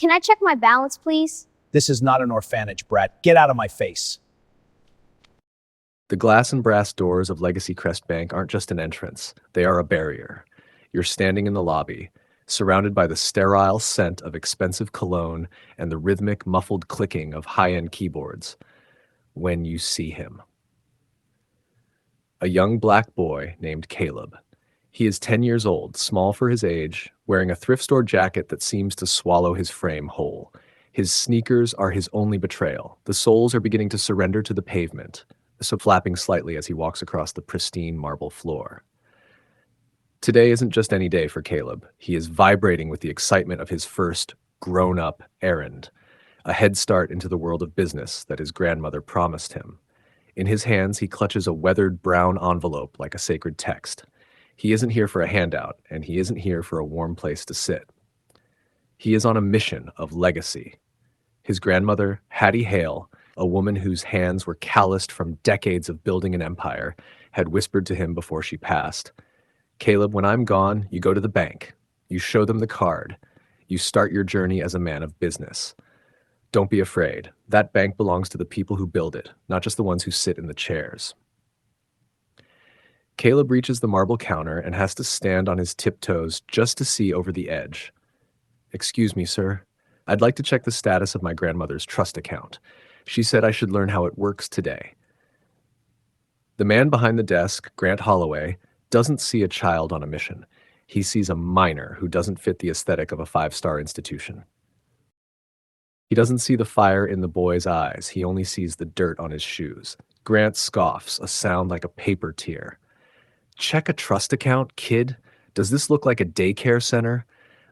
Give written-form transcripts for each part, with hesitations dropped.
can I check my balance, please? This is not an orphanage, Brett. Get out of my face. The glass and brass doors of Legacy Crest Bank aren't just an entrance, they are a barrier. You're standing in the lobby, surrounded by the sterile scent of expensive cologne and the rhythmic, muffled clicking of high-end keyboards. When you see him. A young black boy named Caleb. He is 10 years old, small for his age, wearing a thrift store jacket that seems to swallow his frame whole. His sneakers are his only betrayal. The soles are beginning to surrender to the pavement, so flapping slightly as he walks across the pristine marble floor. Today isn't just any day for Caleb. He is vibrating with the excitement of his first grown-up errand, a head start into the world of business that his grandmother promised him. In his hands, he clutches a weathered brown envelope like a sacred text. He isn't here for a handout, and he isn't here for a warm place to sit. He is on a mission of legacy. His grandmother, Hattie Hale, a woman whose hands were calloused from decades of building an empire, had whispered to him before she passed, "Caleb, when I'm gone, you go to the bank. You show them the card. You start your journey as a man of business. Don't be afraid. That bank belongs to the people who build it, not just the ones who sit in the chairs." Caleb reaches the marble counter and has to stand on his tiptoes just to see over the edge. "Excuse me, sir. I'd like to check the status of my grandmother's trust account. She said I should learn how it works today." The man behind the desk, Grant Holloway, doesn't see a child on a mission. He sees a minor who doesn't fit the aesthetic of a five-star institution. He doesn't see the fire in the boy's eyes. He only sees the dirt on his shoes. Grant scoffs, a sound like a paper tear. "Check a trust account, kid? Does this look like a daycare center?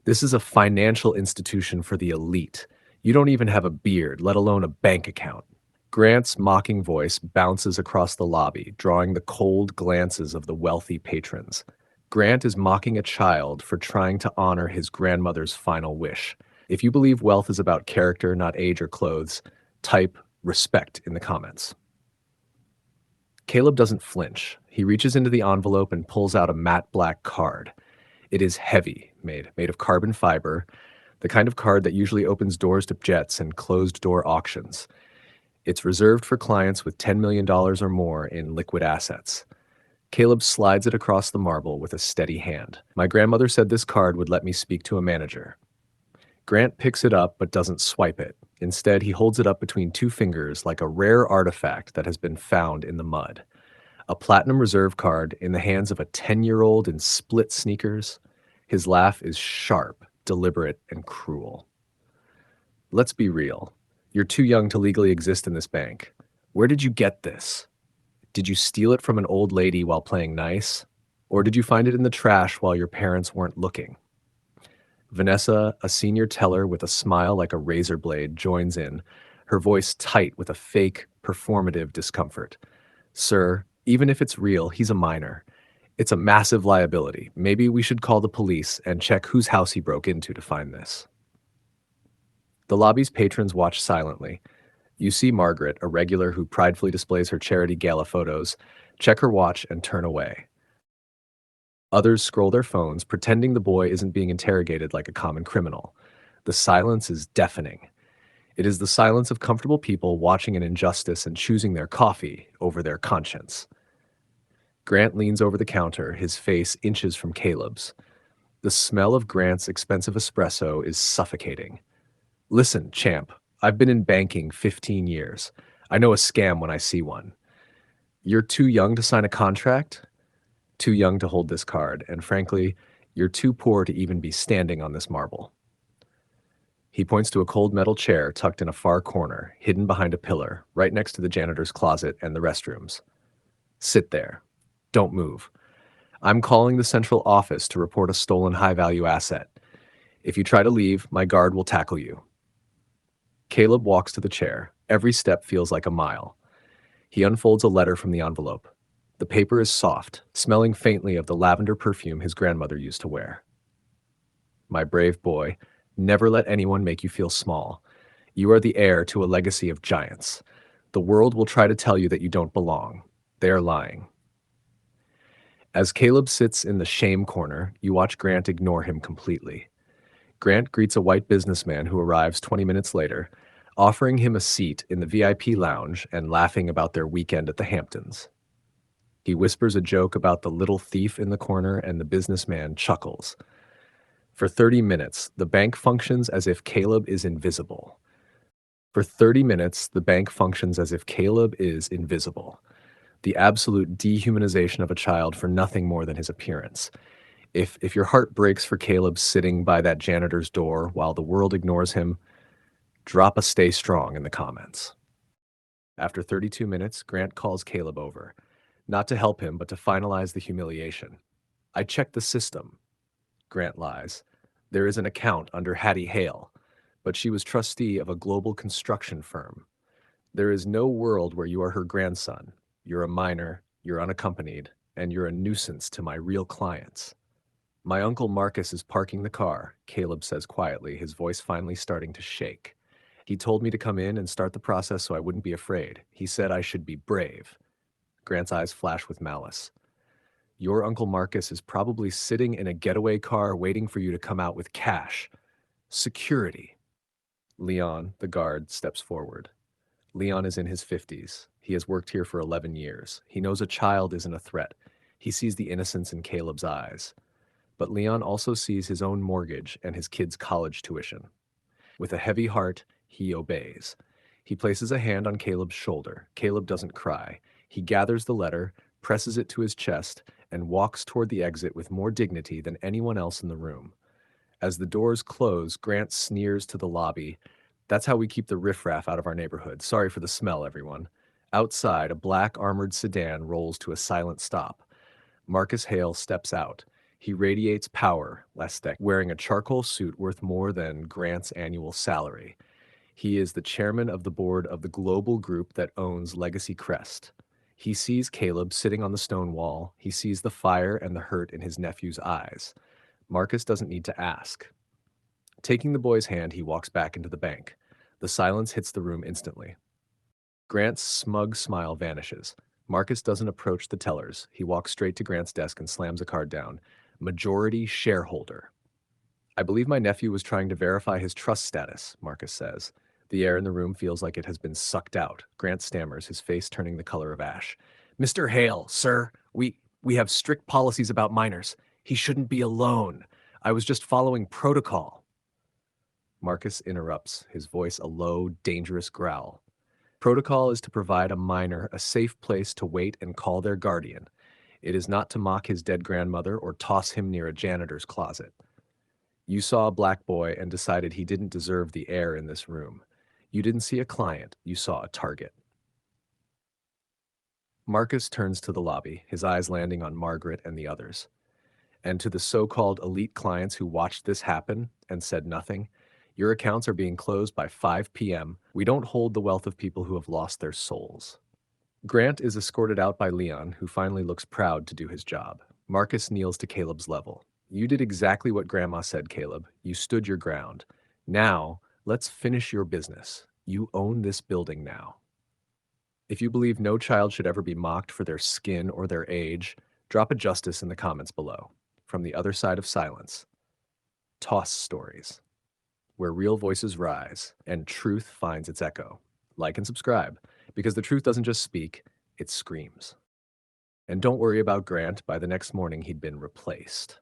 This is a financial institution for the elite. You don't even have a beard, let alone a bank account." Grant's mocking voice bounces across the lobby, drawing the cold glances of the wealthy patrons. Grant is mocking a child for trying to honor his grandmother's final wish. If you believe wealth is about character, not age or clothes, type respect in the comments. Caleb doesn't flinch. He reaches into the envelope and pulls out a matte black card. It is heavy, made of carbon fiber, the kind of card that usually opens doors to jets and closed-door auctions. It's reserved for clients with $10 million or more in liquid assets. Caleb slides it across the marble with a steady hand. "My grandmother said this card would let me speak to a manager." Grant picks it up but doesn't swipe it. Instead, he holds it up between two fingers like a rare artifact that has been found in the mud. A platinum reserve card in the hands of a 10-year-old in split sneakers. His laugh is sharp, deliberate, and cruel. "Let's be real. You're too young to legally exist in this bank. Where did you get this? Did you steal it from an old lady while playing nice? Or did you find it in the trash while your parents weren't looking?" Vanessa, a senior teller with a smile like a razor blade, joins in, her voice tight with a fake, performative discomfort. "Sir, even if it's real, he's a minor. It's a massive liability. Maybe we should call the police and check whose house he broke into to find this." The lobby's patrons watch silently. You see Margaret, a regular who pridefully displays her charity gala photos, check her watch and turn away. Others scroll their phones, pretending the boy isn't being interrogated like a common criminal. The silence is deafening. It is the silence of comfortable people watching an injustice and choosing their coffee over their conscience. Grant leans over the counter, his face inches from Caleb's. The smell of Grant's expensive espresso is suffocating. "Listen, champ, I've been in banking 15 years. I know a scam when I see one. You're too young to sign a contract? Too young to hold this card, and frankly, you're too poor to even be standing on this marble." He points to a cold metal chair tucked in a far corner, hidden behind a pillar, right next to the janitor's closet and the restrooms. "Sit there. Don't move. I'm calling the central office to report a stolen high-value asset. If you try to leave, my guard will tackle you." Caleb walks to the chair. Every step feels like a mile. He unfolds a letter from the envelope. The paper is soft, smelling faintly of the lavender perfume his grandmother used to wear. "My brave boy, never let anyone make you feel small. You are the heir to a legacy of giants. The world will try to tell you that you don't belong. They are lying." As Caleb sits in the shame corner, you watch Grant ignore him completely. Grant greets a white businessman who arrives 20 minutes later, offering him a seat in the VIP lounge and laughing about their weekend at the Hamptons. He whispers a joke about the little thief in the corner, and the businessman chuckles. For 30 minutes, the bank functions as if Caleb is invisible. For 30 minutes, the bank functions as if Caleb is invisible. The absolute dehumanization of a child for nothing more than his appearance. If your heart breaks for Caleb sitting by that janitor's door while the world ignores him, drop a stay strong in the comments. After 32 minutes, Grant calls Caleb over, not to help him, but to finalize the humiliation. I checked the system. Grant lies. There is an account under Hattie Hale, but she was trustee of a global construction firm. There is no world where you are her grandson. You're a minor, you're unaccompanied, and you're a nuisance to my real clients. My uncle Marcus is parking the car, Caleb says quietly, his voice finally starting to shake. He told me to come in and start the process so I wouldn't be afraid. He said I should be brave. Grant's eyes flash with malice. Your Uncle Marcus is probably sitting in a getaway car waiting for you to come out with cash. Security. Leon, the guard, steps forward. Leon is in his 50s. He has worked here for 11 years. He knows a child isn't a threat. He sees the innocence in Caleb's eyes. But Leon also sees his own mortgage and his kid's college tuition. With a heavy heart, he obeys. He places a hand on Caleb's shoulder. Caleb doesn't cry. He gathers the letter, presses it to his chest, and walks toward the exit with more dignity than anyone else in the room. As the doors close, Grant sneers to the lobby. That's how we keep the riffraff out of our neighborhood. Sorry for the smell, everyone. Outside, a black armored sedan rolls to a silent stop. Marcus Hale steps out. He radiates power, Lestek, wearing a charcoal suit worth more than Grant's annual salary. He is the chairman of the board of the global group that owns Legacy Crest. He sees Caleb sitting on the stone wall. He sees the fire and the hurt in his nephew's eyes. Marcus doesn't need to ask. Taking the boy's hand, he walks back into the bank. The silence hits the room instantly. Grant's smug smile vanishes. Marcus doesn't approach the tellers. He walks straight to Grant's desk and slams a card down. Majority shareholder. I believe my nephew was trying to verify his trust status, Marcus says. The air in the room feels like it has been sucked out. Grant stammers, his face turning the color of ash. Mr. Hale, sir, we have strict policies about minors. He shouldn't be alone. I was just following protocol. Marcus interrupts, his voice a low, dangerous growl. Protocol is to provide a minor a safe place to wait and call their guardian. It is not to mock his dead grandmother or toss him near a janitor's closet. You saw a black boy and decided he didn't deserve the air in this room. You didn't see a client, you saw a target. Marcus turns to the lobby, his eyes landing on Margaret and the others. And to the so-called elite clients who watched this happen and said nothing, your accounts are being closed by 5 p.m. We don't hold the wealth of people who have lost their souls. Grant is escorted out by Leon, who finally looks proud to do his job. Marcus kneels to Caleb's level. You did exactly what Grandma said, Caleb. You stood your ground. Now, let's finish your business. You own this building now. If you believe no child should ever be mocked for their skin or their age, drop a justice in the comments below. From the other side of silence, Toss Stories, where real voices rise and truth finds its echo. Like and subscribe, because the truth doesn't just speak, it screams. And don't worry about Grant. By the next morning, he'd been replaced.